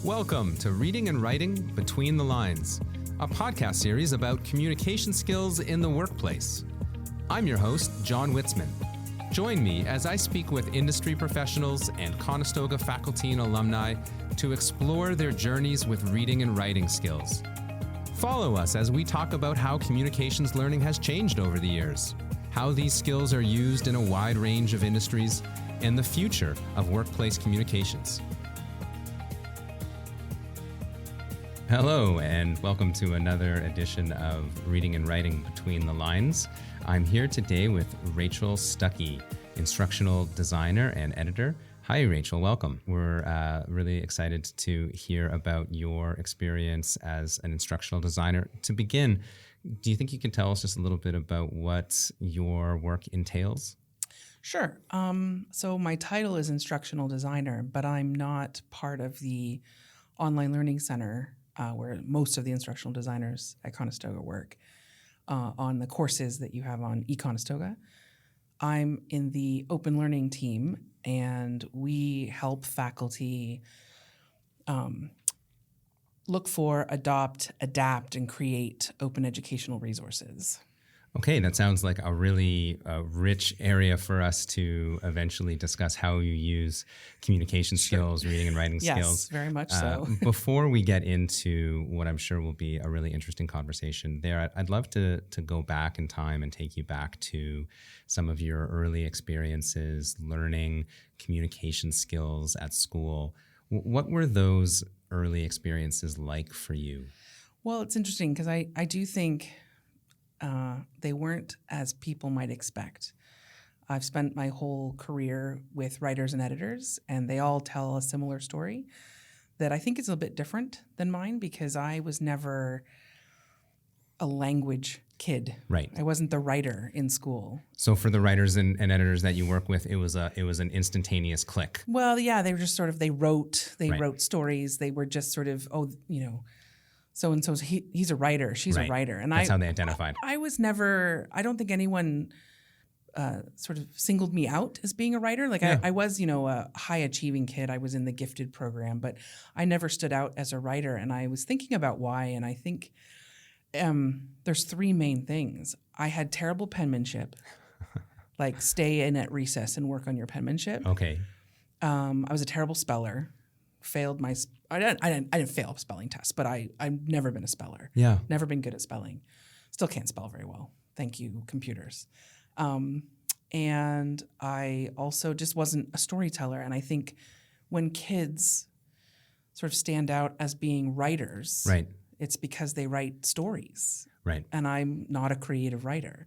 Welcome to Reading and Writing Between the Lines, a podcast series about communication skills in the workplace. I'm your host, John Witzman. Join me as I speak with industry professionals and Conestoga faculty and alumni to explore their journeys with reading and writing skills. Follow us as we talk about how communications learning has changed over the years, how these skills are used in a wide range of industries, and the future of workplace communications. Hello, and welcome to another edition of Reading and Writing Between the Lines. I'm here today with Rachel Stuckey, Instructional Designer and Editor. Hi, Rachel. Welcome. We're really excited to hear about your experience as an instructional designer. To begin, do you think you can tell us just a little bit about what your work entails? Sure. So my title is Instructional Designer, but I'm not part of the online learning center where most of the instructional designers at Conestoga work on the courses that you have on eConestoga. I'm in the open learning team, and we help faculty look for, adopt, adapt, and create open educational resources. Okay, that sounds like a really rich area for us to eventually discuss how you use communication skills, reading and writing skills. Yes, very much so. Before we get into what I'm sure will be a really interesting conversation there, I'd love to go back in time and take you back to some of your early experiences learning communication skills at school. What were those early experiences like for you? Well, it's interesting because I do think they weren't as people might expect. I've spent my whole career with writers and editors, and they all tell a similar story that I think is a bit different than mine because I was never a language kid. Right. I wasn't the writer in school. So for the writers and editors that you work with, it was an instantaneous click. Well, yeah, they were just sort of, they wrote stories. They were just sort of, so-and-so, he's a writer, she's a writer. And that's how they identified. I was never, I don't think anyone sort of singled me out as being a writer. Like I was, a high achieving kid. I was in the gifted program, but I never stood out as a writer. And I was thinking about why, and I think there's three main things. I had terrible penmanship, like stay in at recess and work on your penmanship. Okay. I was a terrible speller. Failed my. I didn't fail spelling tests, but I've never been a speller. Yeah. Never been good at spelling. Still can't spell very well. Thank you, computers. And I also just wasn't a storyteller. And I think when kids sort of stand out as being writers, right, it's because they write stories. Right. And I'm not a creative writer.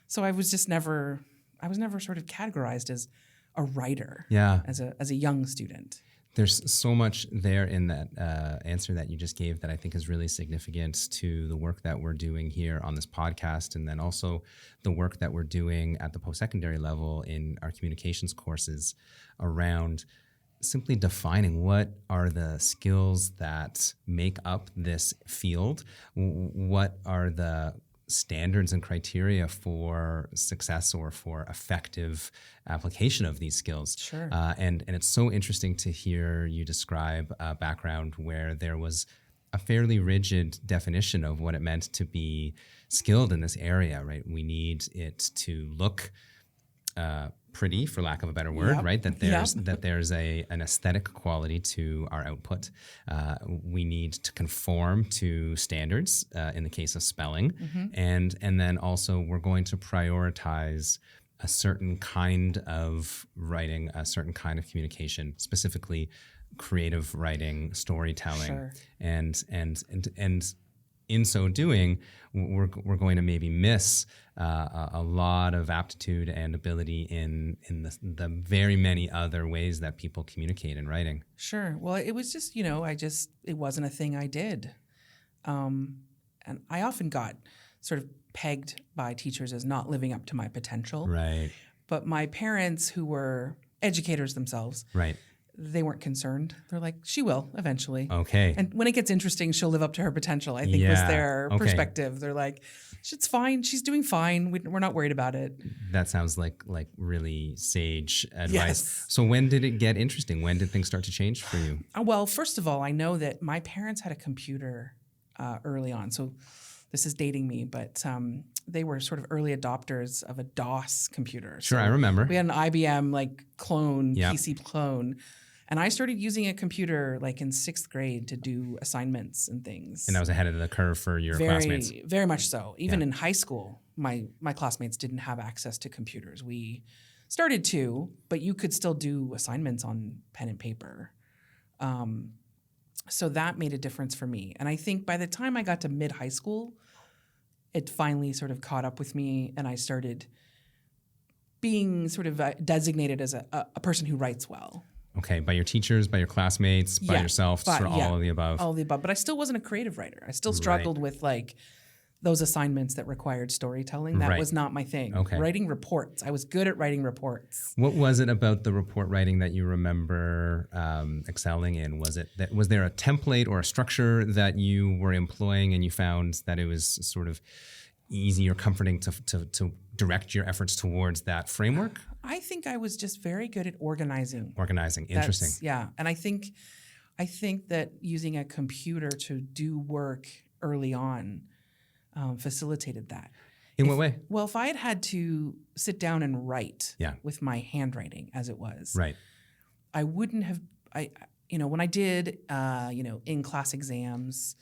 So I was never sort of categorized as a writer. Yeah. As a young student. There's so much there in that answer that you just gave that I think is really significant to the work that we're doing here on this podcast, and then also the work that we're doing at the post-secondary level in our communications courses around simply defining what are the skills that make up this field, what are the standards and criteria for success or for effective application of these skills. Sure. And it's so interesting to hear you describe a background where there was a fairly rigid definition of what it meant to be skilled in this area, right? We need it to look pretty, for lack of a better word, right? That there's an aesthetic quality to our output. We need to conform to standards in the case of spelling, and then also we're going to prioritize a certain kind of writing, a certain kind of communication, specifically creative writing, storytelling, sure. and in so doing, we're going to maybe miss a lot of aptitude and ability in the very many other ways that people communicate in writing. Sure. Well, it was just, it wasn't a thing I did. And I often got sort of pegged by teachers as not living up to my potential. Right. But my parents, who were educators themselves, right, they weren't concerned. They're like, she will eventually. Okay. And when it gets interesting, she'll live up to her potential, I think was their perspective. They're like, it's fine. She's doing fine. We're not worried about it. That sounds like really sage advice. Yes. So when did it get interesting? When did things start to change for you? Well, first of all, I know that my parents had a computer early on. So this is dating me, but they were sort of early adopters of a DOS computer. Sure, so I remember. We had an IBM clone, Yep. PC clone. And I started using a computer in 6th grade to do assignments and things. And that was ahead of the curve for your classmates. Very much so. Even in high school, my classmates didn't have access to computers. We started to, but you could still do assignments on pen and paper. So that made a difference for me. And I think by the time I got to mid-high school, it finally sort of caught up with me, and I started being sort of designated as a person who writes well. Okay, by your teachers, by your classmates, by yourself, sort of all of the above. All of the above. But I still wasn't a creative writer. I still struggled with those assignments that required storytelling. That was not my thing. Okay. Writing reports. I was good at writing reports. What was it about the report writing that you remember excelling in? Was there a template or a structure that you were employing and you found that it was sort of easy or comforting to direct your efforts towards that framework? I think I was just very good at organizing. Interesting. And I think that using a computer to do work early on facilitated that. In what way? Well, if I had to sit down and write Yeah. with my handwriting as it was, Right. I wouldn't have. When I did in-class exams,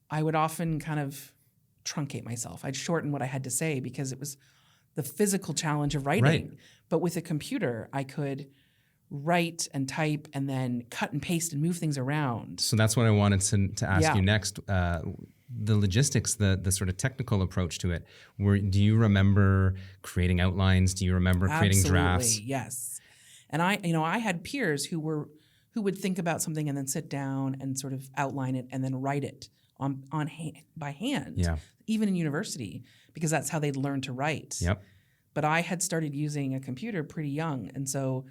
I would often kind of truncate myself. I'd shorten what I had to say because it was the physical challenge of writing. Right. But with a computer, I could write and type and then cut and paste and move things around. So that's what I wanted to ask Yeah. you next. The logistics, the sort of technical approach to it. Do you remember creating outlines? Do you remember creating drafts? Absolutely, yes. And I had peers who would think about something and then sit down and sort of outline it and then write it by hand. Yeah. Even in university, because that's how they'd learn to write. Yep. But I had started using a computer pretty young, and so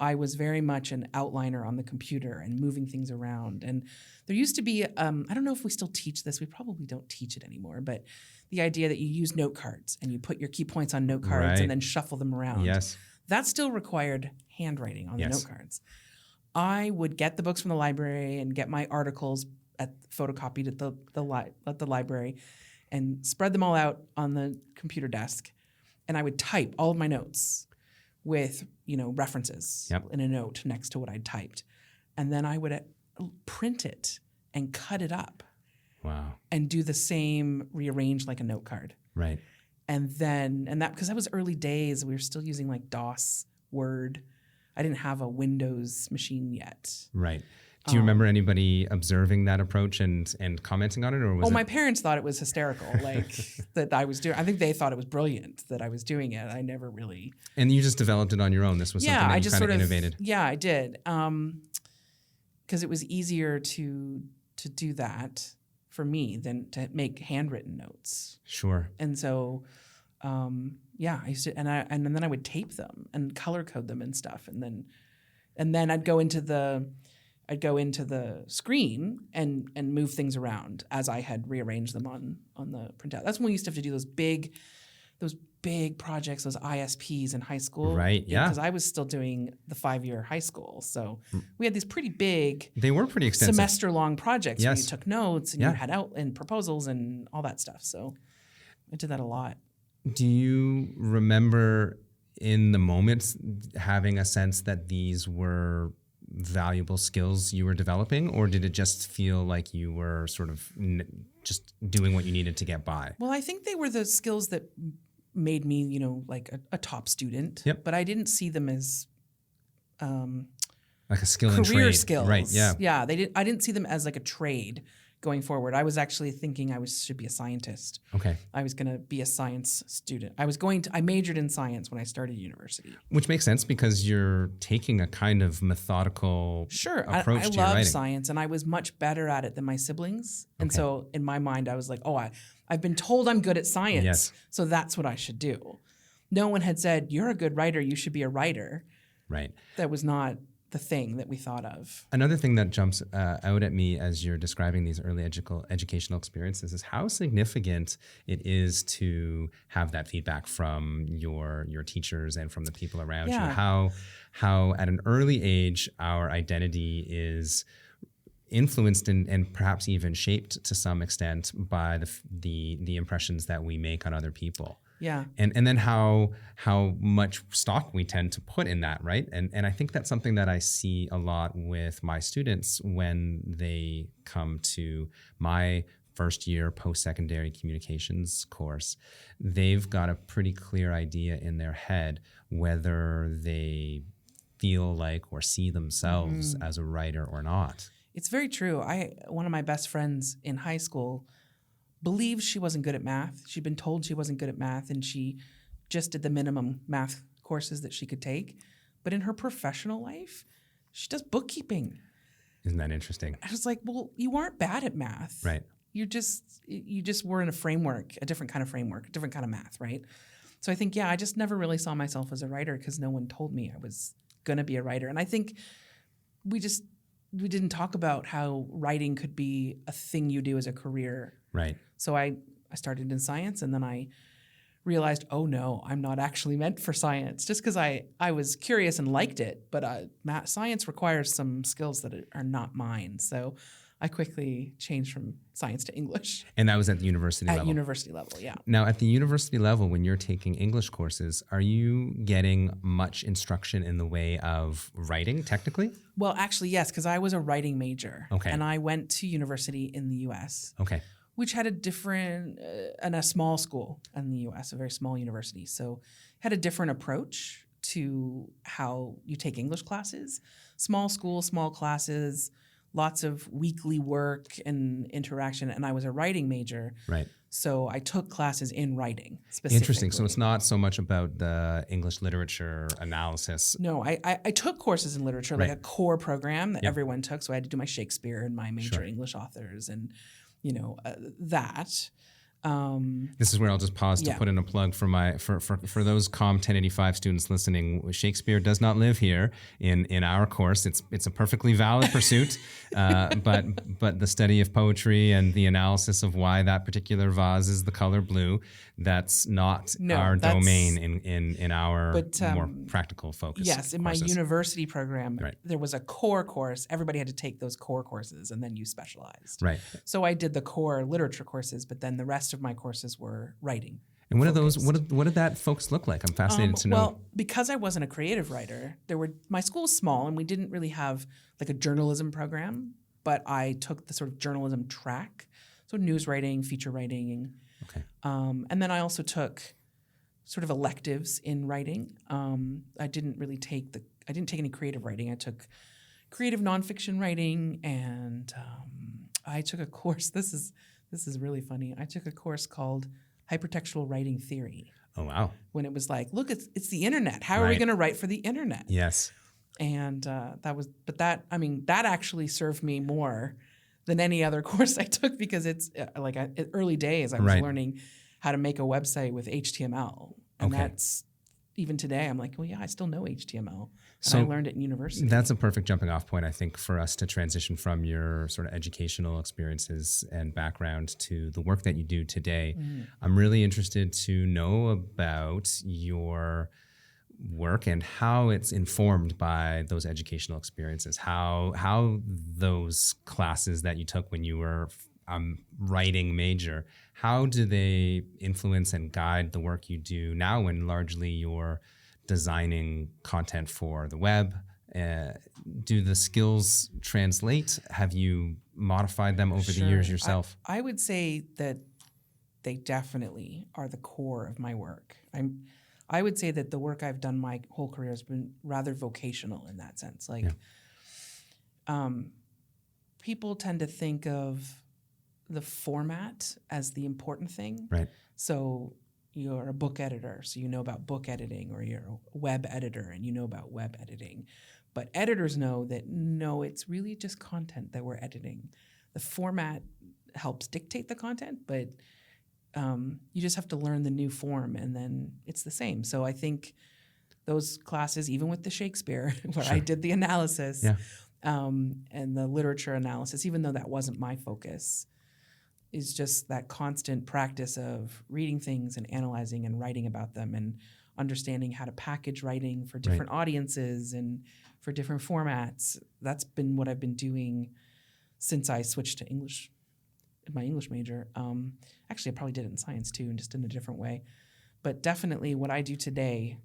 I was very much an outliner on the computer and moving things around. And there used to be, I don't know if we still teach this, we probably don't teach it anymore, but the idea that you use note cards and you put your key points on note cards Right. and then shuffle them around. Yes. That still required handwriting on the Yes. note cards. I would get the books from the library and get my articles photocopied at the library and spread them all out on the computer desk. And I would type all of my notes with, references Yep. in a note next to what I'd typed. And then I would print it and cut it up Wow. and do the same, rearrange like a note card. Right. And because that was early days, we were still using DOS, Word. I didn't have a Windows machine yet. Right. Do you remember anybody observing that approach and commenting on it, or was it? My parents thought it was hysterical, that I was doing. I think they thought it was brilliant that I was doing it. I never really. And you just developed it on your own. This was something that I you just kind of sort of innovated. Yeah, I did. Because it was easier to do that for me than to make handwritten notes. Sure. And so, I used to, and then I would tape them and color code them and stuff, and then I'd go into the screen and move things around as I had rearranged them on the printout. That's when we used to have to do those big projects, those ISPs in high school. Right, yeah. Because I was still doing the 5-year high school. So we had these pretty big They were pretty extensive. semester-long projects where you Yes. took notes and Yeah. you had and proposals and all that stuff. So I did that a lot. Do you remember in the moments having a sense that these were valuable skills you were developing, or did it just feel like you were sort of just doing what you needed to get by? Well, I think they were the skills that made me, a top student. Yep. But I didn't see them as Like a skill and career trade. skills. Right, yeah. Yeah, I didn't see them as like a trade going forward. I was actually thinking should be a scientist. Okay. I was going to be a science student. I majored in science when I started university. Which makes sense because you're taking a kind of methodical approach I to your love writing. science, and I was much better at it than my siblings. And so in my mind, I was like, I've been told I'm good at science, Yes. so that's what I should do. No one had said, you're a good writer, you should be a writer. Right. That was not the thing that we thought of. Another thing that jumps out at me as you're describing these early educational experiences is how significant it is to have that feedback from your teachers and from the people around you. How at an early age our identity is influenced and perhaps even shaped to some extent by the impressions that we make on other people. Yeah. And then how much stock we tend to put in that, right? And I think that's something that I see a lot with my students when they come to my first year post-secondary communications course. They've got a pretty clear idea in their head whether they feel like or see themselves as a writer or not. It's very true. One of my best friends in high school believed she wasn't good at math. She'd been told she wasn't good at math, and she just did the minimum math courses that she could take. But in her professional life, she does bookkeeping. Isn't that interesting? I was like, well, you aren't bad at math. Right. You just were in a framework, a different kind of framework, a different kind of math, right? So I think, I just never really saw myself as a writer because no one told me I was going to be a writer. And I think we didn't talk about how writing could be a thing you do as a career. Right. So I started in science, and then I realized, oh no, I'm not actually meant for science, just because I was curious and liked it, but science requires some skills that are not mine. So I quickly changed from science to English. And that was at the university level? At university level, yeah. Now, at the university level, when you're taking English courses, are you getting much instruction in the way of writing, technically? Well, actually, yes, because I was a writing major. Okay. And I went to university in the U.S., okay. which had a different, and a small school in the U.S., a very small university. So had a different approach to how you take English classes. Small school, small classes, lots of weekly work and interaction. And I was a writing major. Right. So I took classes in writing specifically. Interesting. So it's not so much about the English literature analysis. No, I took courses in literature, like Right. a core program that everyone took. So I had to do my Shakespeare and my major Sure. English authors and, that. This is where I'll just pause to Yeah. put in a plug for those COM 1085 students listening. Shakespeare does not live here in our course. It's a perfectly valid pursuit, but the study of poetry and the analysis of why that particular vase is the color blue, that's not our domain in our more practical focus. Yes, in courses. my university program, Right. there was a core course. Everybody had to take those core courses, and then you specialized. Right. So I did the core literature courses, but then the rest of my courses were writing. And what are those? What did that folks look like? I'm fascinated to know. Well, because I wasn't a creative writer, my school was small, and we didn't really have like a journalism program. But I took the sort of journalism track, so news writing, feature writing. Okay. And then I also took sort of electives in writing. I didn't take any creative writing. I took creative nonfiction writing, and I took a course. This is really funny. I took a course called Hypertextual Writing Theory. Oh wow! When it was like, look, it's the internet. How are we Right. going to write for the internet? Yes. And that actually served me more than any other course I took, because it's like early days. I was Right. learning how to make a website with HTML, and Okay. that's even today. I'm like, well, yeah, I still know HTML, and So I learned it in university. That's a perfect jumping off point, I think, for us to transition from your sort of educational experiences and background to the work that you do today. I'm really interested to know about your work and how it's informed by those educational experiences, how those classes that you took when you were writing major, how do they influence and guide the work you do now when largely you're designing content for the web? Do the skills translate? Have you modified them over the years yourself? I would say that they definitely are the core of my work. I would say that the work I've done my whole career has been rather vocational in that sense. Like, people tend to think of the format as the important thing. Right. So you're a book editor, so you know about book editing, or you're a web editor and you know about web editing. But editors know that, no, it's really just content that we're editing. The format helps dictate the content, but you just have to learn the new form, and then it's the same. So I think those classes, even with the Shakespeare, where Sure. I did the analysis Yeah. and the literature analysis, even though that wasn't my focus, is just that constant practice of reading things and analyzing and writing about them and understanding how to package writing for different audiences and for different formats. That's been what I've been doing since I switched to English, my English major. Actually, I probably did it in science too, and just in a different way. But definitely what I do today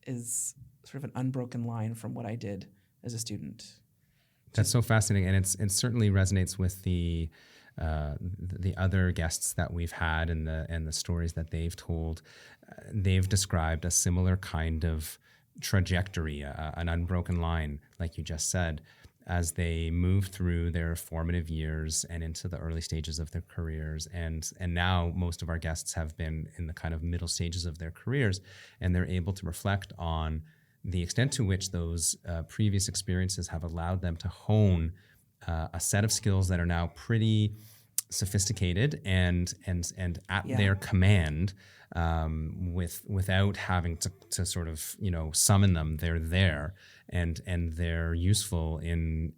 is sort of an unbroken line from what I did as a student. That's so fascinating, and it certainly resonates with the other guests that we've had and the stories that they've told. They've described a similar kind of trajectory, an unbroken line, like you just said, as they move through their formative years and into the early stages of their careers. And now most of our guests have been in the kind of middle stages of their careers, and they're able to reflect on the extent to which those previous experiences have allowed them to hone a set of skills that are now pretty sophisticated and at their command, without having to sort of summon them. They're there and they're useful on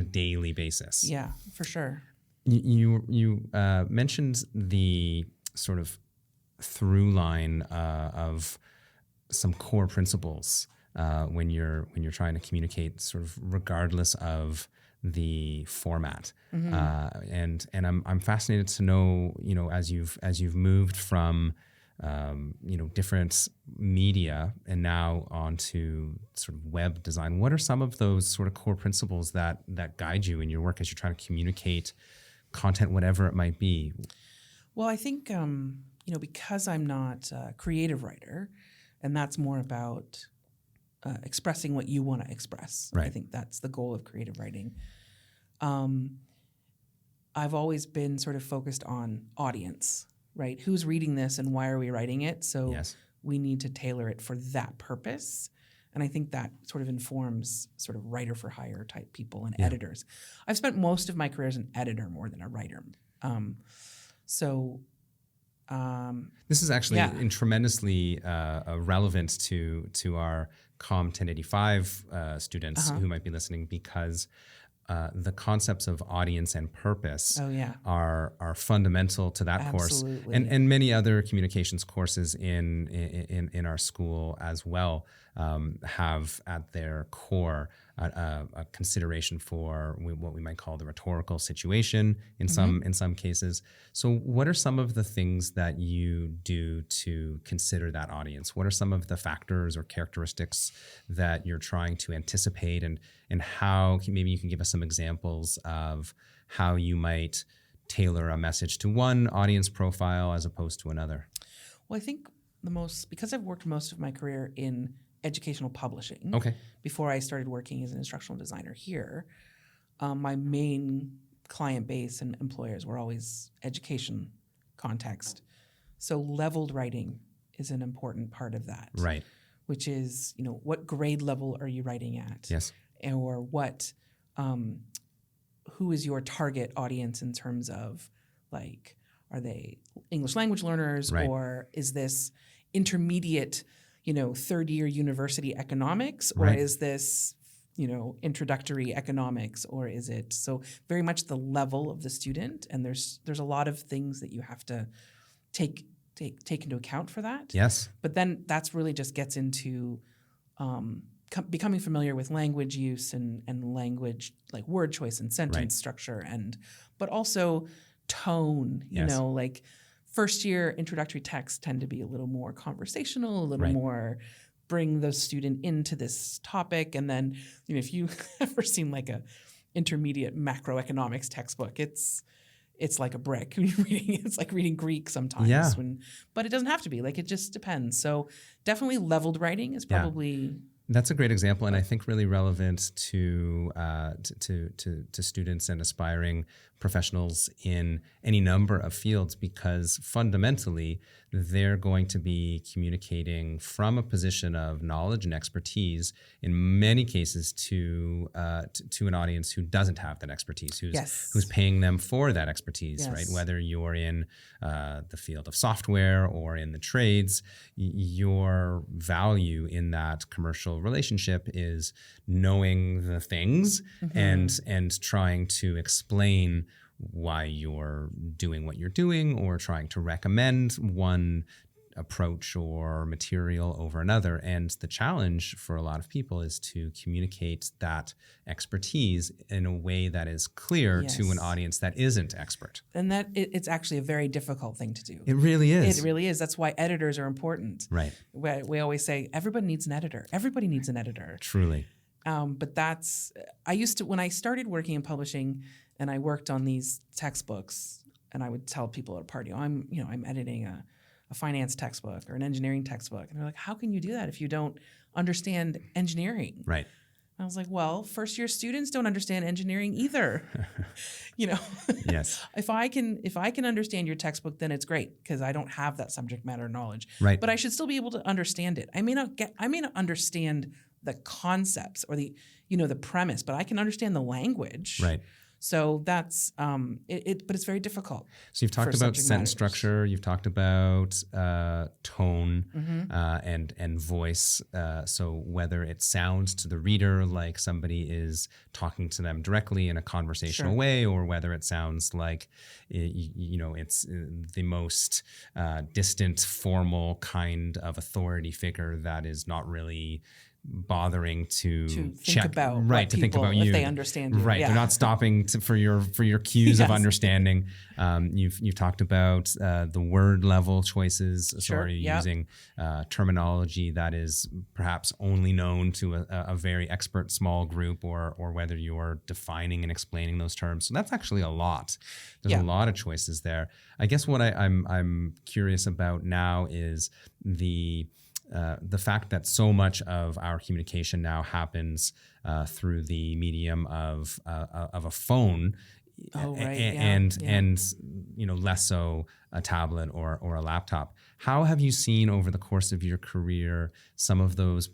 a daily basis. Yeah, for sure. You mentioned the sort of through line of some core principles when you're trying to communicate, sort of regardless of the format. And I'm fascinated to know, as you've moved from different media and now onto sort of web design, what are some of those sort of core principles that guide you in your work as you're trying to communicate content, whatever it might be? Well, I think because I'm not a creative writer, and that's more about expressing what you want to express. Right. I think that's the goal of creative writing. I've always been sort of focused on audience, right? Who's reading this and why are we writing it? So we need to tailor it for that purpose. And I think that sort of informs sort of writer for hire type people and editors. I've spent most of my career as an editor more than a writer. This is actually tremendously relevant to our COM 1085 students who might be listening, because the concepts of audience and purpose are fundamental to that course and many other communications courses in our school as well. Have at their core a consideration for what we might call the rhetorical situation in some cases. So what are some of the things that you do to consider that audience? What are some of the factors or characteristics that you're trying to anticipate, and how maybe you can give us some examples of how you might tailor a message to one audience profile as opposed to another? Well, I think because I've worked most of my career in educational publishing. Before I started working as an instructional designer here, my main client base and employers were always education context. So leveled writing is an important part of that. Right. Which is, what grade level are you writing at? Yes. Or what, who is your target audience in terms of, like, are they English language learners, or is this intermediate third-year university economics, or is this, introductory economics, or is it so very much the level of the student? And there's a lot of things that you have to take into account for that. Yes. But then that's really just gets into becoming familiar with language use and language, like word choice and sentence structure, but also tone. Like first year introductory texts tend to be a little more conversational, a little more bring the student into this topic. And then, if you ever seen like a intermediate macroeconomics textbook, it's like a brick when you're reading it. It's like reading Greek sometimes. But it doesn't have to be. Like, it just depends. So definitely leveled writing is probably That's a great example, and I think really relevant to students and aspiring professionals in any number of fields, because fundamentally they're going to be communicating from a position of knowledge and expertise, in many cases to an audience who doesn't have that expertise, who's paying them for that expertise, right? Whether you're in the field of software or in the trades, your value in that commercial relationship is knowing the things and trying to explain why you're doing what you're doing, or trying to recommend one approach or material over another. And the challenge for a lot of people is to communicate that expertise in a way that is clear to an audience that isn't expert. And that it's actually a very difficult thing to do. It really is. It really is. That's why editors are important. Right. We always say everybody needs an editor. Everybody needs an editor. Truly. But when I started working in publishing and I worked on these textbooks, and I would tell people at a party, I'm editing a finance textbook or an engineering textbook. And they're like, how can you do that if you don't understand engineering? Right. I was like, well, first-year students don't understand engineering either. Yes. If I can understand your textbook, then it's great, because I don't have that subject matter knowledge. Right. But I should still be able to understand it. I may not understand the concepts or the premise, but I can understand the language. Right. So that's but it's very difficult. So you've talked about sentence structure, you've talked about tone and voice. So whether it sounds to the reader like somebody is talking to them directly in a conversational way, or whether it sounds like it's the most distant, formal kind of authority figure that is not really bothering to check about to think about you if they understand you. They're not stopping for your cues of understanding. You've talked about the word level choices. So are you using terminology that is perhaps only known to a very expert small group, or whether you're defining and explaining those terms? So that's actually a lot. There's a lot of choices there. I guess what I'm curious about now is the fact that so much of our communication now happens through the medium of a phone, and less so a tablet or a laptop. How have you seen over the course of your career some of those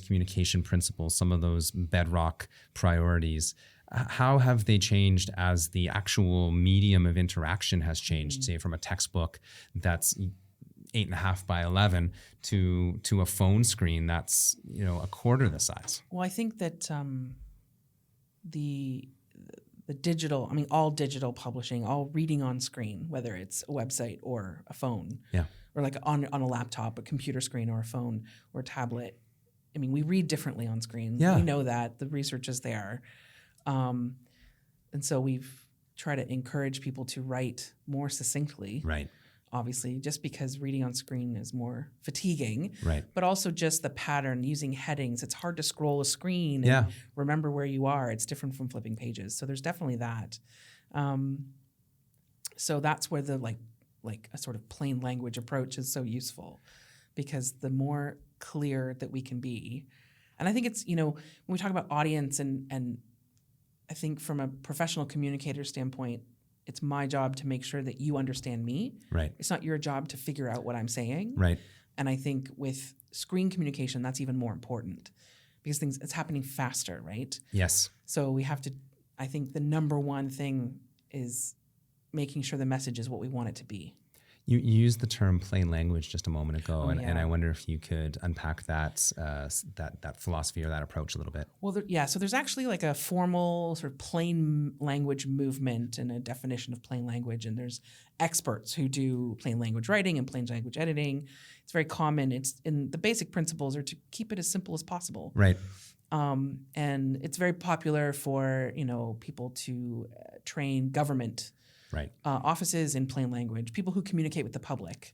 communication principles, some of those bedrock priorities? How have they changed as the actual medium of interaction has changed? Say from a textbook that's 8.5 by 11 to a phone screen that's a quarter the size. Well, I think that the digital, all digital publishing, all reading on screen, whether it's a website or a phone, or like on a laptop, a computer screen, or a phone or a tablet. We read differently on screen. Yeah. We know that. The research is there. And so we've tried to encourage people to write more succinctly. Right. Obviously, just because reading on screen is more fatiguing, right? But also just the pattern, using headings. It's hard to scroll a screen and remember where you are. It's different from flipping pages. So there's definitely that. So that's where the like a sort of plain language approach is so useful, because the more clear that we can be, and I think it's when we talk about audience and I think from a professional communicator standpoint, it's my job to make sure that you understand me. Right. It's not your job to figure out what I'm saying. Right. And I think with screen communication, that's even more important, because it's happening faster, right? Yes. So we have to, I think the number one thing is making sure the message is what we want it to be. You used the term plain language just a moment ago, and I wonder if you could unpack that philosophy or that approach a little bit. Well, so there's actually like a formal sort of plain language movement and a definition of plain language, and there's experts who do plain language writing and plain language editing. It's very common. The basic principles are to keep it as simple as possible. Right. And it's very popular for people to train government offices in plain language, people who communicate with the public,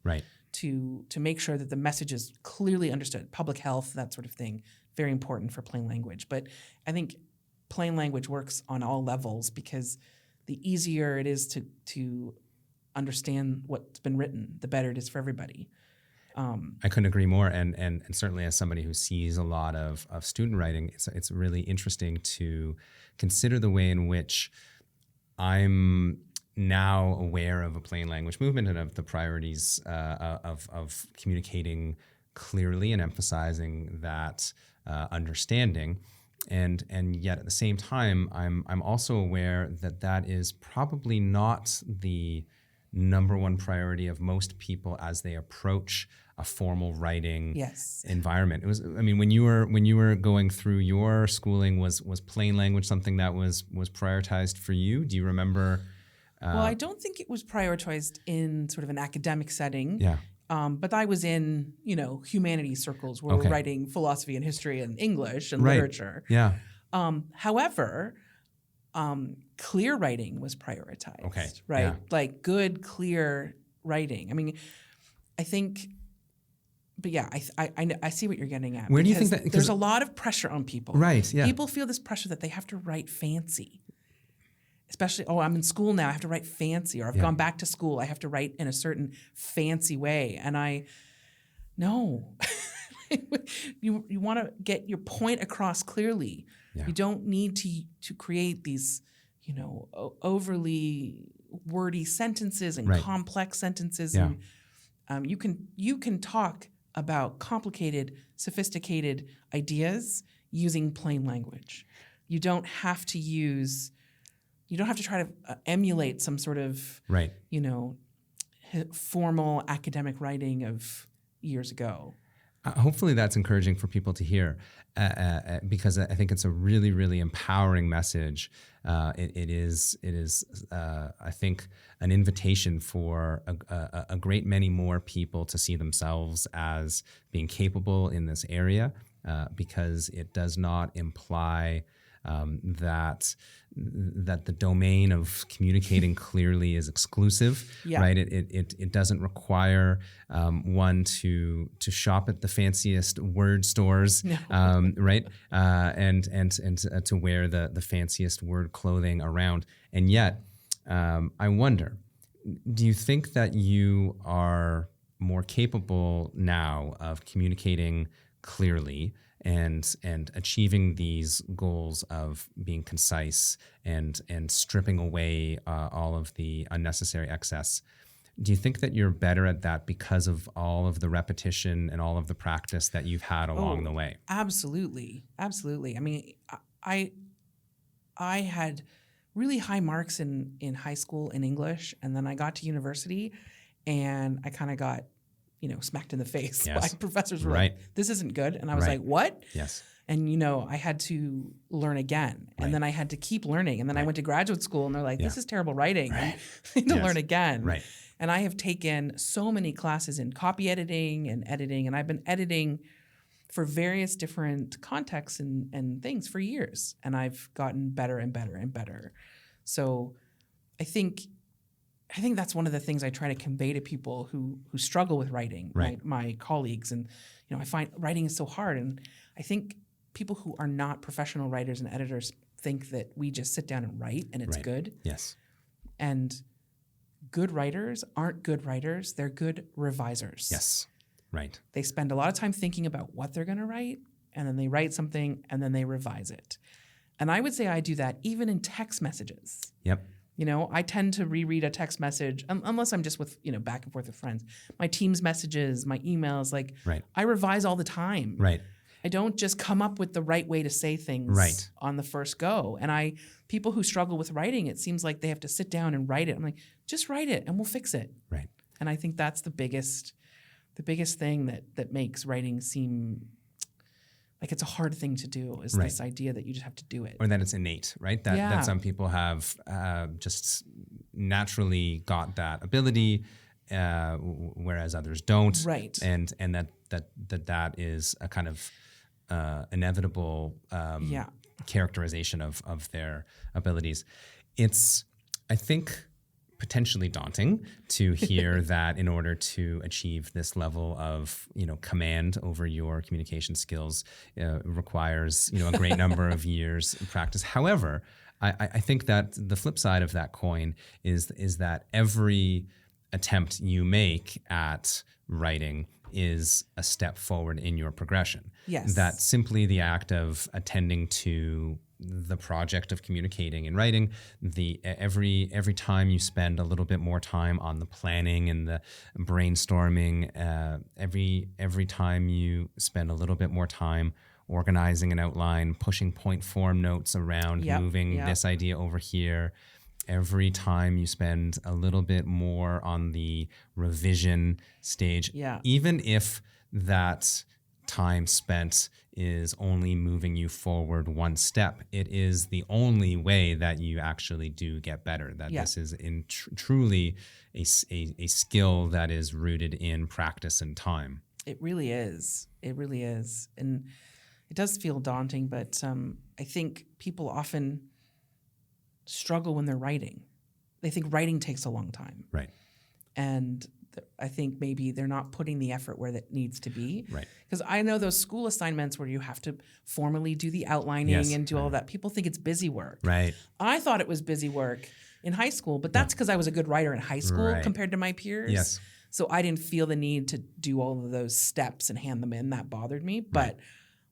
to make sure that the message is clearly understood. Public health, that sort of thing, very important for plain language. But I think plain language works on all levels, because the easier it is to understand what's been written, the better it is for everybody. I couldn't agree more. And certainly as somebody who sees a lot of student writing, it's really interesting to consider the way in which I'm now aware of a plain language movement and of the priorities of communicating clearly and emphasizing that understanding. And yet at the same time, I'm also aware that that is probably not the number one priority of most people as they approach a formal writing environment. It was, I mean, when you were going through your schooling, was plain language something that was prioritized for you? Do you remember? Well, I don't think it was prioritized in sort of an academic setting. Yeah. But I was in, humanities circles where we're writing philosophy and history and English and literature. Yeah. However, clear writing was prioritized, right? Yeah. Like good, clear writing. I mean, I think, but yeah, I see what you're getting at. Where do you think that? There's a lot of pressure on people. Right, yeah. People feel this pressure that they have to write fancy. Especially, I'm in school now, I have to write fancy, or I've gone back to school, I have to write in a certain fancy way. And no. You want to get your point across clearly. Yeah. You don't need to create these, overly wordy sentences and complex sentences. Yeah. And you can talk about complicated, sophisticated ideas using plain language. You don't have to try to emulate some sort of, formal academic writing of years ago. Hopefully that's encouraging for people to hear, because I think it's a really, really empowering message. It is, I think, an invitation for a great many more people to see themselves as being capable in this area, because it does not imply that the domain of communicating clearly is exclusive, right? It doesn't require one to shop at the fanciest word stores, right? And to wear the fanciest word clothing around. And yet, I wonder, do you think that you are more capable now of communicating clearly and achieving these goals of being concise and stripping away all of the unnecessary excess? Do you think that you're better at that because of all of the repetition and all of the practice that you've had along the way? Absolutely. I mean, I had really high marks in high school in English, and then I got to university and I kind of got smacked in the face by professors who were like, this isn't good. And I was like, what? Yes. And, I had to learn again. And then I had to keep learning. And then I went to graduate school and they're like, this is terrible writing. I need to learn again. Right. And I have taken so many classes in copy editing and editing. And I've been editing for various different contexts and things for years. And I've gotten better and better and better. So I think that's one of the things I try to convey to people who struggle with writing, my colleagues. And, I find writing is so hard. And I think people who are not professional writers and editors think that we just sit down and write and it's good. Yes. And good writers aren't good writers. They're good revisers. Yes. Right. They spend a lot of time thinking about what they're going to write, and then they write something and then they revise it. And I would say I do that even in text messages. Yep. I tend to reread a text message unless I'm just with, back and forth with friends. My Teams messages, my emails, I revise all the time. Right. I don't just come up with the right way to say things on the first go. And people who struggle with writing, it seems like they have to sit down and write it. I'm like, just write it and we'll fix it. Right. And I think that's the biggest thing that makes writing seem like it's a hard thing to do, is this idea that you just have to do it. Or that it's innate, right? That some people have just naturally got that ability, whereas others don't. Right. And that is a kind of inevitable characterization of their abilities. It's, I think, potentially daunting to hear that in order to achieve this level of command over your communication skills requires a great number of years of practice. However, I think that the flip side of that coin is that every attempt you make at writing is a step forward in your progression. Yes. That simply the act of attending to the project of communicating and writing, every time you spend a little bit more time on the planning and the brainstorming, every time you spend a little bit more time organizing an outline, pushing point form notes around, moving this idea over here, every time you spend a little bit more on the revision stage, even if that time spent is only moving you forward one step, it is the only way that you actually do get better. That this is truly a skill that is rooted in practice and time. It really is. It really is. And it does feel daunting, but I think people often struggle when they're writing. They think writing takes a long time. Right. And I think maybe they're not putting the effort where that needs to be. Right. Because I know those school assignments where you have to formally do the outlining and do all that. People think it's busy work. Right. I thought it was busy work in high school, but that's because I was a good writer in high school compared to my peers. Yes. So I didn't feel the need to do all of those steps and hand them in. That bothered me. But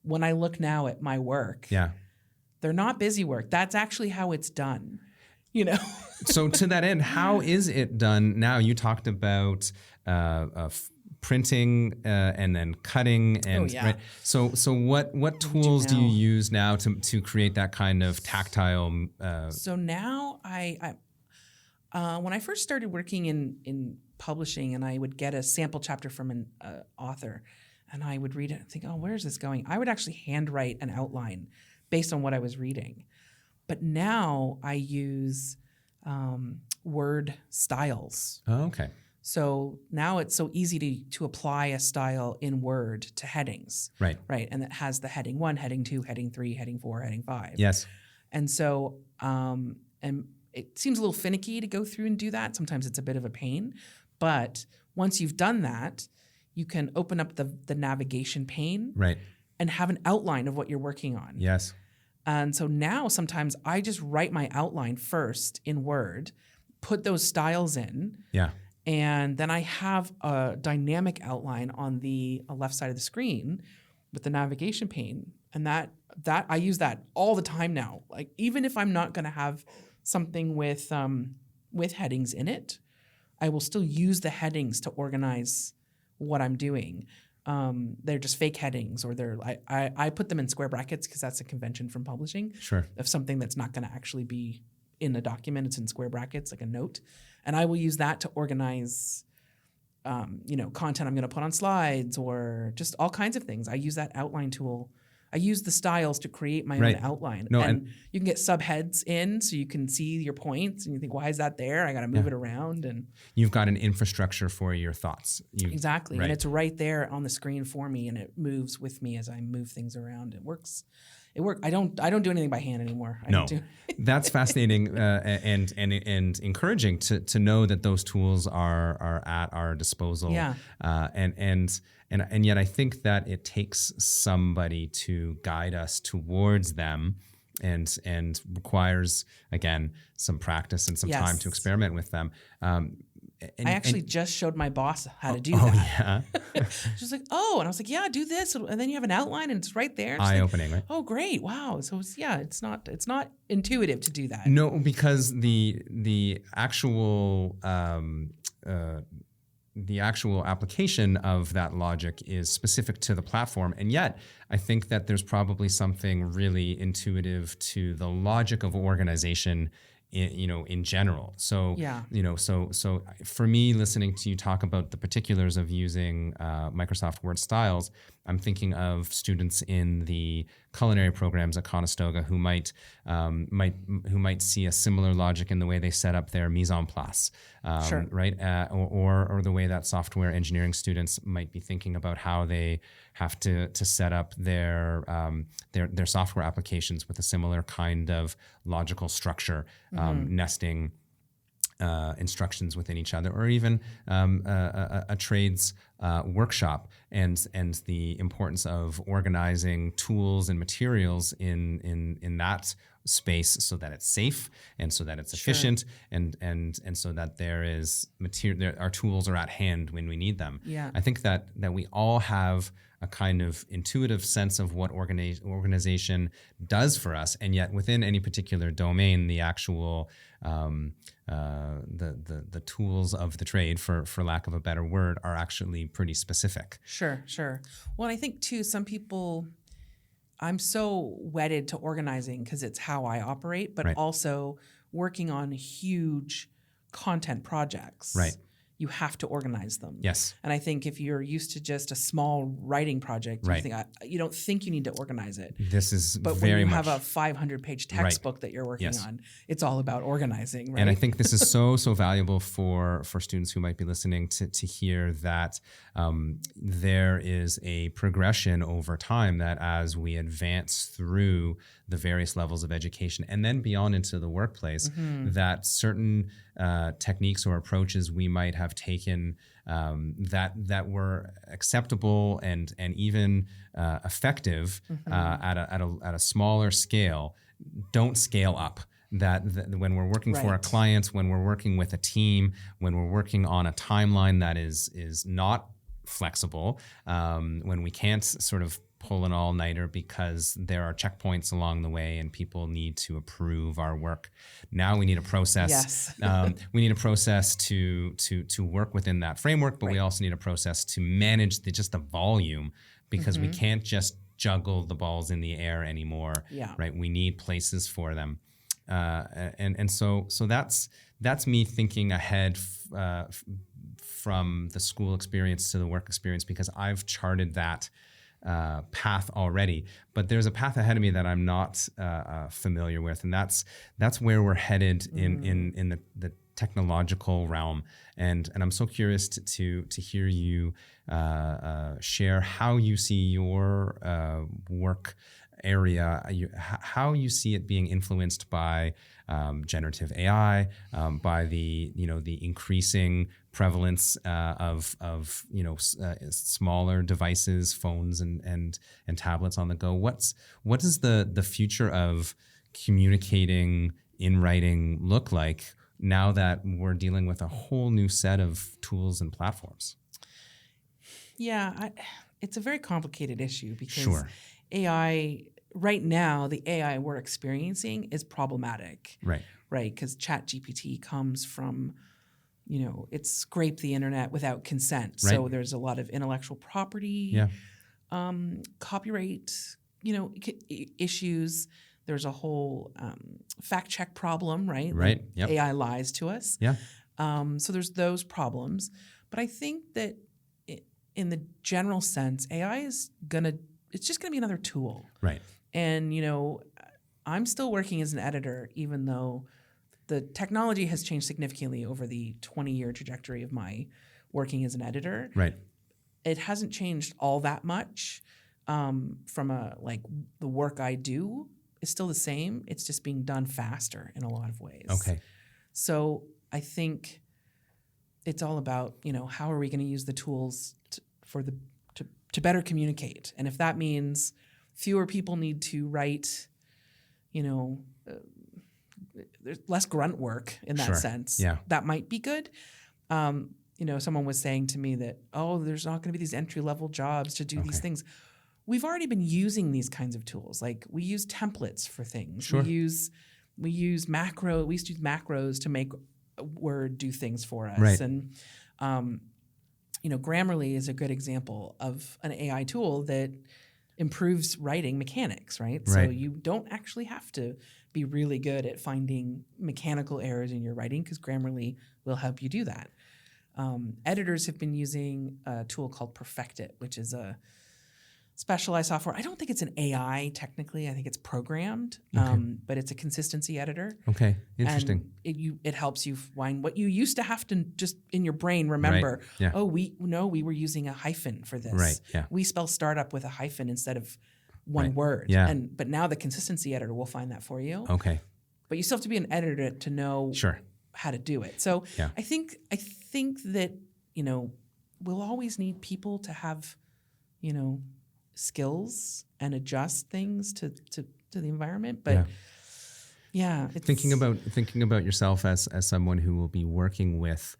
when I look now at my work, they're not busy work. That's actually how it's done. So to that end, how is it done now? You talked about printing and then cutting, and right. So what tools do you use now to create that kind of tactile? So now I when I first started working in publishing, and I would get a sample chapter from an author, and I would read it and think, oh, where is this going? I would actually handwrite an outline based on what I was reading. But now I use Word styles. Oh, okay. So now it's so easy to apply a style in Word to headings. Right. Right. And it has the heading 1, heading 2, heading 3, heading 4, heading 5. Yes. And so and it seems a little finicky to go through and do that. Sometimes it's a bit of a pain. But once you've done that, you can open up the navigation pane and have an outline of what you're working on. Yes. And so now sometimes I just write my outline first in Word, put those styles in, and then I have a dynamic outline on the left side of the screen with the navigation pane. And that I use that all the time now. Like even if I'm not going to have something with headings in it, I will still use the headings to organize what I'm doing. They're just fake headings, or I put them in square brackets because that's a convention from publishing. Sure. Of something that's not going to actually be in a document, it's in square brackets, like a note. And I will use that to organize, content I'm going to put on slides or just all kinds of things. I use that outline tool. I use the styles to create my own outline. No, and you can get subheads in so you can see your points and you think, why is that there? I got to move it around. And you've got an infrastructure for your thoughts. Exactly. And it's right there on the screen for me, and it moves with me as I move things around. It works. I don't do anything by hand anymore. That's fascinating and encouraging to know that those tools are at our disposal. Yeah. And yet I think that it takes somebody to guide us towards them, and requires, again, some practice and some time to experiment with them. I actually just showed my boss how to do that. Oh, yeah. She's like, oh, and I was like, yeah, do this, and then you have an outline, and it's right there. Eye-opening, right? Oh, great! Wow. So it's not intuitive to do that. No, because the actual application of that logic is specific to the platform, and yet I think that there's probably something really intuitive to the logic of organization in general. So, so for me, listening to you talk about the particulars of using Microsoft Word styles, I'm thinking of students in the culinary programs at Conestoga who might see a similar logic in the way they set up their mise en place, right? Or the way that software engineering students might be thinking about how they have to set up their software applications with a similar kind of logical structure, nesting instructions within each other, or even a trades workshop, and the importance of organizing tools and materials in that space so that it's safe and so that it's Sure. efficient and so that there is material, our tools are at hand when we need them. Yeah. I think that we all have a kind of intuitive sense of what organization does for us, and yet within any particular domain, the actual the tools of the trade, for lack of a better word, are actually pretty specific. Sure. Well, I think too, some people, I'm so wedded to organizing because it's how I operate, but Right. also working on huge content projects. Right. You have to organize them. Yes. And I think if you're used to just a small writing project, Right. you don't think you need to organize it. This is But very when you much have a 500-page textbook that you're working Yes. on, it's all about organizing, right? And I think this is so valuable for students who might be listening to hear that there is a progression over time, that as we advance through the various levels of education and then beyond into the workplace, that certain techniques or approaches we might have taken that were acceptable and even effective at a smaller scale don't scale up. That when we're working for a Right. client, when we're working with a team, when we're working on a timeline that is not flexible, when we can't sort of pull an all-nighter because there are checkpoints along the way and people need to approve our work. Now we need a process. Yes. We need a process to work within that framework, but we Right. also need a process to manage just the volume, because we can't just juggle the balls in the air anymore. Yeah. Right. We need places for them. And so that's me thinking ahead from the school experience to the work experience, because I've charted that path already. But there's a path ahead of me that I'm not familiar with, and that's where we're headed in the technological realm. And I'm so curious to hear you share how you see your work area, how you see it being influenced by generative AI, by the increasing prevalence of smaller devices, phones and tablets on the go. What does the future of communicating in writing look like now that we're dealing with a whole new set of tools and platforms? Yeah, it's a very complicated issue because Sure. AI, right now, the AI we're experiencing is problematic. Right. Right, because ChatGPT comes from, it scraped the internet without consent. Right. So there's a lot of intellectual property, Yeah. Copyright, issues. There's a whole fact check problem, right? Right. Like Yep. AI lies to us. Yeah. So there's those problems. But I think that in the general sense, AI it's just gonna be another tool. Right. And, I'm still working as an editor, even though the technology has changed significantly over the 20-year trajectory of my working as an editor. Right. It hasn't changed all that much from the work I do is still the same. It's just being done faster in a lot of ways. Okay. So I think it's all about, how are we going to use the tools to better communicate? And if that means fewer people need to write, there's less grunt work in that Sure. sense. Yeah. That might be good. Someone was saying to me that, there's not going to be these entry-level jobs to do these Okay. things. We've already been using these kinds of tools. Like we use templates for things. Sure. We use macro. We used to use macros to make Word do things for us. Right. And Grammarly is a good example of an AI tool that improves writing mechanics, right? So Right. you don't actually have to be really good at finding mechanical errors in your writing because Grammarly will help you do that. Editors have been using a tool called Perfectit, which is a specialized software. I don't think it's an AI technically. I think it's programmed, but it's a consistency editor. Okay. Interesting. And it helps you find what you used to have to just in your brain remember. Right. Yeah. We were using a hyphen for this. Right. Yeah. We spell startup with a hyphen instead of one word. Yeah. But now the consistency editor will find that for you. Okay. But you still have to be an editor to know Sure. how to do it. So Yeah. I think that we'll always need people to have skills and adjust things to the environment. But Yeah. Thinking about yourself as someone who will be working with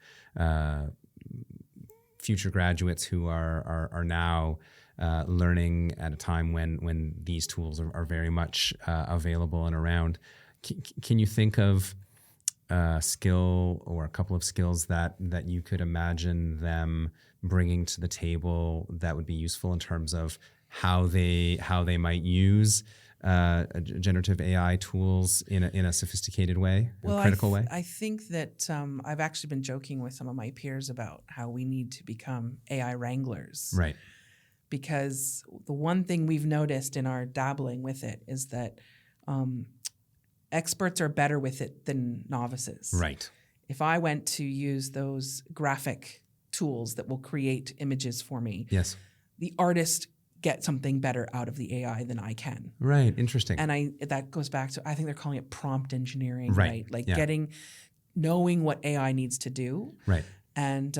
future graduates who are now learning at a time when these tools are very much available and around. Can you think of a skill or a couple of skills that you could imagine them bringing to the table that would be useful in terms of how they might use generative AI tools in a sophisticated way, a critical way? I think that I've actually been joking with some of my peers about how we need to become AI wranglers. Right. Because the one thing we've noticed in our dabbling with it is that experts are better with it than novices. Right. If I went to use those graphic tools that will create images for me, yes, the artist get something better out of the AI than I can. Right. Interesting. And that goes back to, I think they're calling it prompt engineering, right? Like yeah. knowing what AI needs to do. Right. And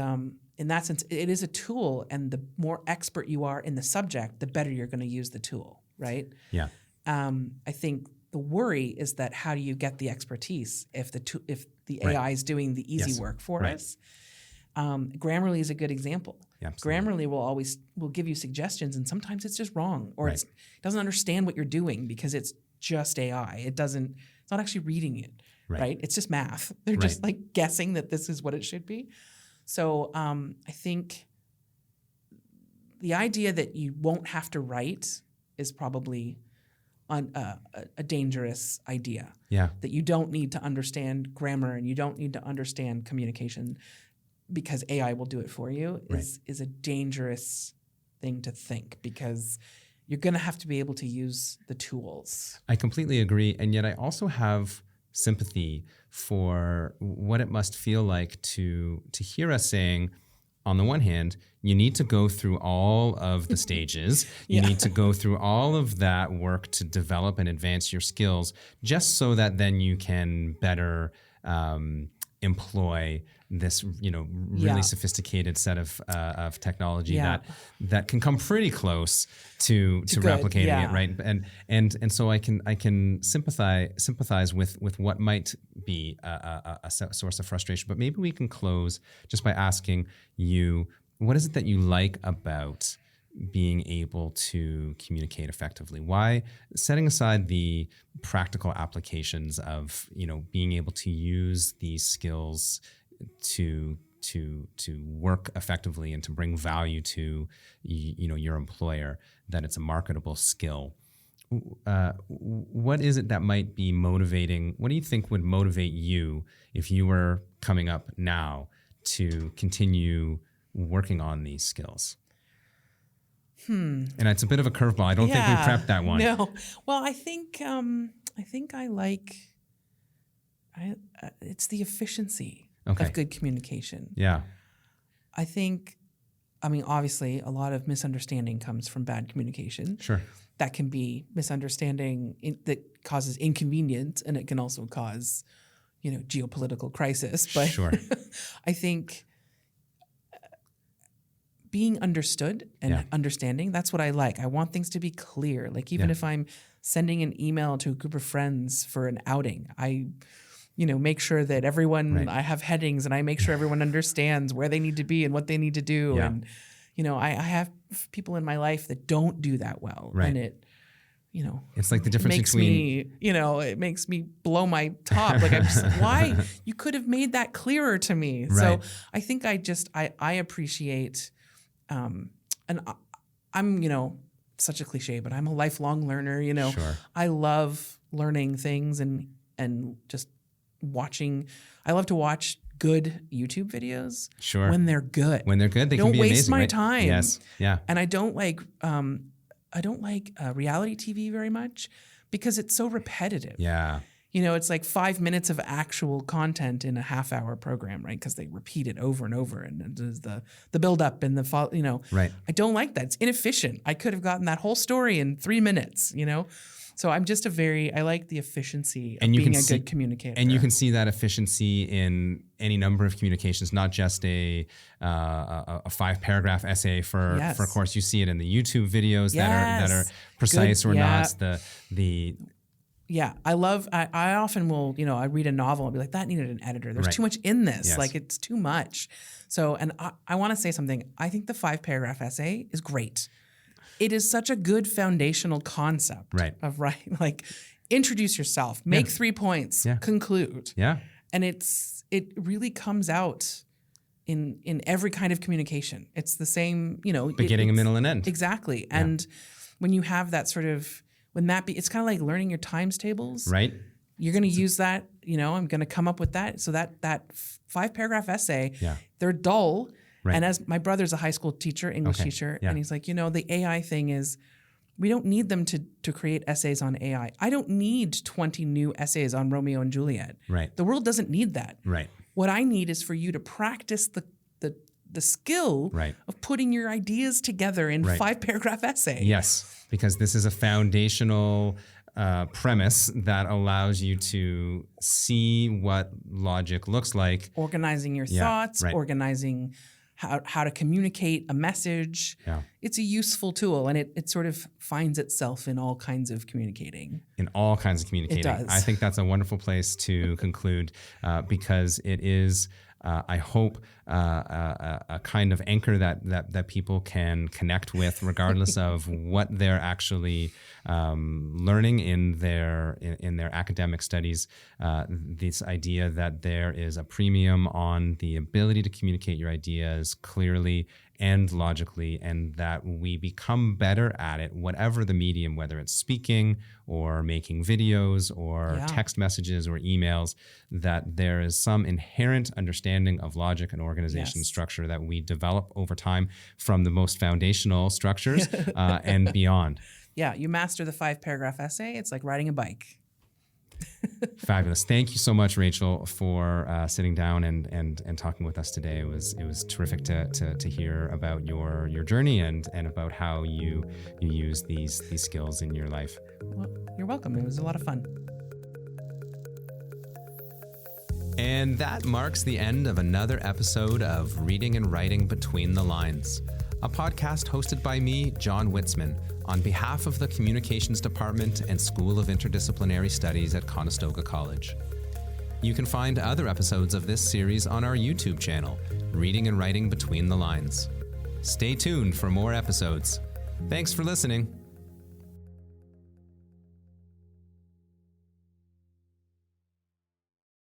in that sense, it is a tool, and the more expert you are in the subject, the better you're going to use the tool, right? Yeah. I think the worry is that how do you get the expertise if the right. AI is doing the easy yes. work for right. us? Grammarly is a good example. Absolutely. Grammarly will give you suggestions, and sometimes it's just wrong, or right. it doesn't understand what you're doing because it's just AI. It's not actually reading it, right? It's just math. They're just like guessing that this is what it should be. So I think the idea that you won't have to write is probably a dangerous idea. Yeah. That you don't need to understand grammar and you don't need to understand communication because AI will do it for you is a dangerous thing to think, because you're going to have to be able to use the tools. I completely agree. And yet I also have sympathy for what it must feel like to hear us saying, on the one hand, you need to go through all of the stages. You need to go through all of that work to develop and advance your skills, just so that then you can better employ this, really sophisticated set of technology that can come pretty close to replicating it, right? And so I can sympathize with what might be a source of frustration. But maybe we can close just by asking you, what is it that you like about being able to communicate effectively? Why, setting aside the practical applications of being able to use these skills to work effectively and to bring value to your employer, that it's a marketable skill. What is it that might be motivating? What do you think would motivate you if you were coming up now to continue working on these skills? And it's a bit of a curveball. I don't think we prepped that one. No. Well, I think I like it's the efficiency of good communication. Yeah. I think, obviously, a lot of misunderstanding comes from bad communication. Sure. That can be misunderstanding that causes inconvenience, and it can also cause, geopolitical crisis. But sure. I think being understood and understanding, that's what I like. I want things to be clear. Like even if I'm sending an email to a group of friends for an outing, I make sure that everyone, I have headings and I make sure everyone understands where they need to be and what they need to do. Yeah. And, I have people in my life that don't do that well. Right. And it, it's like the difference between, it makes me blow my top. Like I'm just like, why? You could have made that clearer to me. Right. So I think I appreciate, and I'm, such a cliche, but I'm a lifelong learner, Sure. I love learning things and just watching. I love to watch good YouTube videos. Sure. When they're good. When they're good, they can be amazing. Don't waste my right? time. Yes. Yeah. And I don't like reality TV very much because it's so repetitive. Yeah. It's like 5 minutes of actual content in a half-hour program, right? Because they repeat it over and over, and there's the build up and the Right. I don't like that. It's inefficient. I could have gotten that whole story in 3 minutes, So I'm just I like the efficiency of being a good communicator. And you can see that efficiency in any number of communications, not just a 5-paragraph essay for a course. You see it in the YouTube videos that are precise or not. Yeah, I often will, I read a novel and be like, that needed an editor. There's too much in this. Yes. Like, it's too much. So, and I want to say something. I think the 5-paragraph essay is great. It is such a good foundational concept of writing. Like, introduce yourself, make 3 points, conclude. Yeah. And it really comes out in every kind of communication. It's the same, beginning, middle, and end. Exactly. And when you have that sort of, it's kind of like learning your times tables. Right. You're going to use that, I'm going to come up with that. So that 5-paragraph essay, they're dull. Right. And as my brother's a high school teacher, English teacher, and he's like, the AI thing is, we don't need them to create essays on AI. I don't need 20 new essays on Romeo and Juliet. Right. The world doesn't need that. Right. What I need is for you to practice the skill of putting your ideas together in 5-paragraph essay. Yes, because this is a foundational premise that allows you to see what logic looks like. Organizing your thoughts, organizing how to communicate a message. Yeah. It's a useful tool, and it sort of finds itself in all kinds of communicating. In all kinds of communicating. It does. I think that's a wonderful place to conclude because it is, I hope, a kind of anchor that people can connect with, regardless of what they're actually learning in their academic studies. This idea that there is a premium on the ability to communicate your ideas clearly and logically, and that we become better at it, whatever the medium, whether it's speaking or making videos or text messages or emails, that there is some inherent understanding of logic and organization structure that we develop over time from the most foundational structures and beyond. Yeah, you master the 5-paragraph essay, it's like riding a bike. Fabulous. Thank you so much, Rachel, for sitting down and talking with us today. It was terrific to hear about your journey and about how you use these skills in your life. Well, you're welcome. It was a lot of fun. And that marks the end of another episode of Reading and Writing Between the Lines, a podcast hosted by me, John Witzman, on behalf of the Communications Department and School of Interdisciplinary Studies at Conestoga College. You can find other episodes of this series on our YouTube channel, Reading and Writing Between the Lines. Stay tuned for more episodes. Thanks for listening.